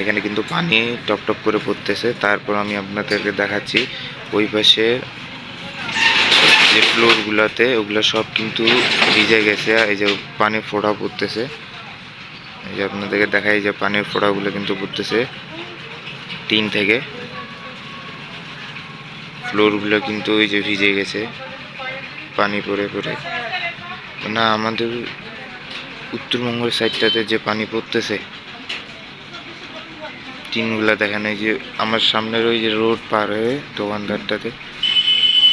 এখানে কিন্তু পানি টপটপ করে পড়তেছে। তারপর আমি আপনাদেরকে দেখাচ্ছি ওই পাশে যে ফ্লোরগুলোতে ওগুলো সব কিন্তু ভিজে গেছে। এই যে পানির ফোঁটা পড়তেছে, এই যে আপনাদেরকে দেখাই, যে পানির ফোঁটাগুলো কিন্তু পড়তেছে টিন থেকে। ফ্লোরগুলো কিন্তু ওই যে ভিজে গেছে পানি পড়ে পড়ে। না, আমাদের উত্তরবঙ্গের সাইডটাতে যে পানি পড়তেছে টিনগুলা দেখেন, এই যে আমার সামনের ওই যে রোড পার হয়ে দোকানদারটাতে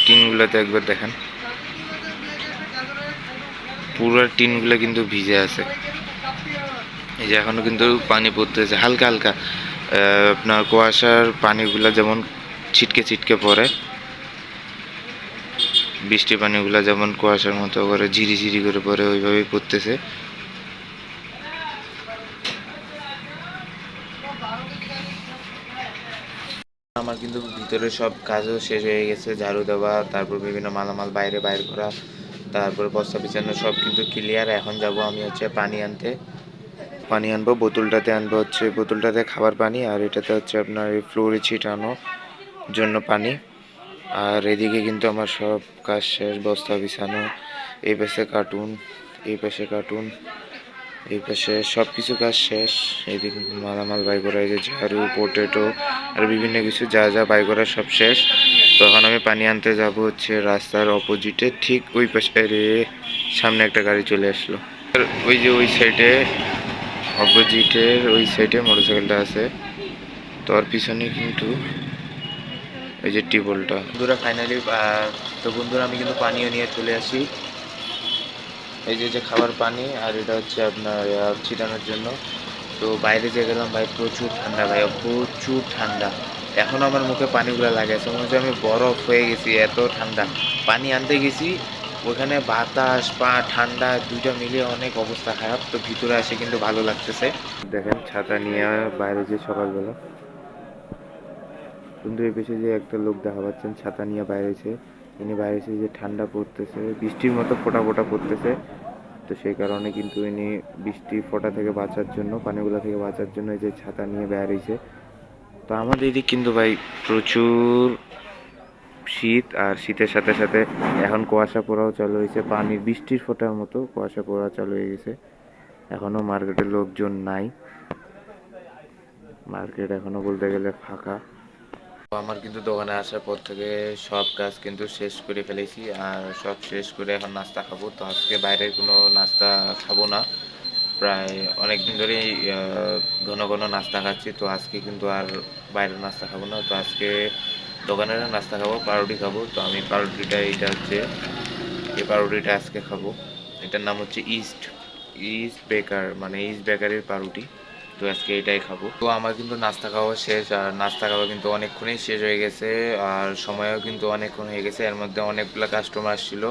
টিনগুলাতে একবার দেখেন, পুরো টিনগুলো কিন্তু ভিজে আছে। এই যে এখনো কিন্তু পানি পড়তেছে হালকা হালকা, আপনার কুয়াশার পানিগুলা যেমন ছিটকে ছিটকে পড়ে, বৃষ্টির পানিগুলা যেমন কুয়াশার মতো করে ঝিরি ঝিরি করে পড়ে, ওইভাবেই পড়তেছে। আমার কিন্তু ভিতরে সব কাজও শেষ হয়ে গেছে, ঝাড়ু দেওয়া, তারপর বিভিন্ন মালামাল বাইরে বাইর করা, তারপর বস্তা বিছানো সব কিন্তু ক্লিয়ার। এখন যাব আমি হচ্ছে পানি আনতে, পানি আনবো। বোতলটাতে আনবো হচ্ছে, বোতলটাতে খাবার পানি, আর এটাতে হচ্ছে আপনার এই ফ্লোরে ছিটানো জন্য পানি। আর এদিকে কিন্তু আমার সব কাজ শেষ, বস্তা বিছানো, এই পাশে কার্টুন, এই পাশে কার্টুন, এই পাশে সব কিছু কাজ শেষ। এইদিকে মালামাল বাই করা, এই যে ঝাড়ু, পোটেটো আর বিভিন্ন কিছু যা যা বাই করা সব শেষ। তখন আমি পানি আনতে যাব হচ্ছে রাস্তার অপোজিটে, ঠিক ওই পাশে। সামনে একটা গাড়ি চলে আসলো, ওই যে ওই সাইডে, অপোজিটের ওই সাইডে মোটরসাইকেলটা আছে। তো আর পিছনে কিন্তু এই যে টিউবওয়েলটা। বন্ধুরা ফাইনালি, তো বন্ধুরা আমি কিন্তু পানিও নিয়ে চলে আসি। এই যে খাবার পানি, আর এটা হচ্ছে আপনার ছিটানোর জন্য। তো বাইরে যে গেলাম ভাই, প্রচুর ঠান্ডা ভাই, প্রচুর ঠান্ডা। এখন আমার মুখে পানিগুলো লাগাইছে, মনে হচ্ছে আমি বরফ হয়ে গেছি, এত ঠান্ডা। পানি আনতে গেছি, ওখানে বাতাস পা ঠান্ডা দুইটা মিলিয়ে অনেক অবস্থা খারাপ। তো ভিতরে আসে কিন্তু ভালো লাগতেছে। দেখেন ছাতা নিয়ে বাইরে যে সকালবেলা, কিন্তু এই পেশে যে একটা লোক দেখা পাচ্ছেন ছাতা নিয়ে বাইরেছে, ইনি বাইরেছে যে ঠান্ডা পড়তেছে, বৃষ্টির মতো ফোঁটা ফোঁটা পড়তেছে। তো সেই কারণে কিন্তু ইনি বৃষ্টি ফোঁটা থেকে বাঁচার জন্য, পানিগুলো থেকে বাঁচার জন্য এই যে ছাতা নিয়ে বেরিয়েছে। তো আমাদের এদিক কিন্তু ভাই প্রচুর শীত, আর শীতের সাথে সাথে এখন কুয়াশা পড়াও চালু হয়েছে, পানির বৃষ্টির ফোঁটার মতো কুয়াশা পড়া চালু হয়ে গেছে। এখনো মার্কেটে লোকজন নাই, মার্কেট এখনো বলতে গেলে ফাঁকা। আমার কিন্তু দোকানে আসার পর থেকে সব কাজ কিন্তু শেষ করে ফেলেছি, আর সব শেষ করে এখন নাস্তা খাবো। তো আজকে বাইরের কোনো নাস্তা খাবো না, প্রায় অনেক দিন ধরেই ঘন ঘন নাস্তা খাচ্ছি। তো আজকে কিন্তু আর বাইরের নাস্তা খাবো না, তো আজকে দোকানের নাস্তা খাবো, পাউরুটি খাবো। তো আমি পাউরুটিটা, এইটা হচ্ছে এই পাউরুটিটা আজকে খাবো। এটার নাম হচ্ছে ইস্ট ইস্ট বেকার, মানে ইস্ট বেকারির পাউরুটি। তো আজকে এটাই খাবো। তো আমার কিন্তু নাস্তা খাওয়া শেষ, আর নাস্তা খাওয়া কিন্তু অনেকক্ষণই শেষ হয়ে গেছে, আর সময়ও কিন্তু অনেকক্ষণ হয়ে গেছে। এর মধ্যে অনেকগুলো কাস্টমার আসছিল,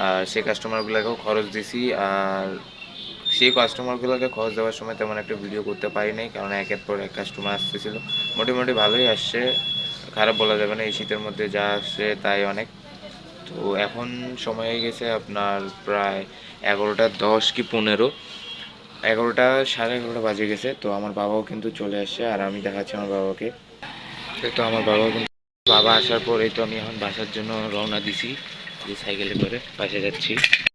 আর সেই কাস্টমারগুলোকেও খরচ দিছি। আর সেই কাস্টমারগুলোকে খরচ দেওয়ার সময় তেমন একটা ভিডিও করতে পারি নাই, কারণ একের পর এক কাস্টমার আসতেছিল। মোটামুটি ভালোই আসছে, খারাপ বলা যাবে না, এই শীতের মধ্যে যা আসছে তাই অনেক। তো এখন সময় হয়ে গেছে আপনার প্রায় 11টা 10 কি 15, 11টা সাড়ে 11টা বাজে গেছে। তো আমার বাবাও কিন্তু চলে আসছে, আর আমি দেখাচ্ছি আমার বাবাকে। তো আমার বাবাও কিন্তু, বাবা আসার পর এই তো আমি এখন বাসার জন্য রওনা দিছি, যে সাইকেলে করে বাসে যাচ্ছি।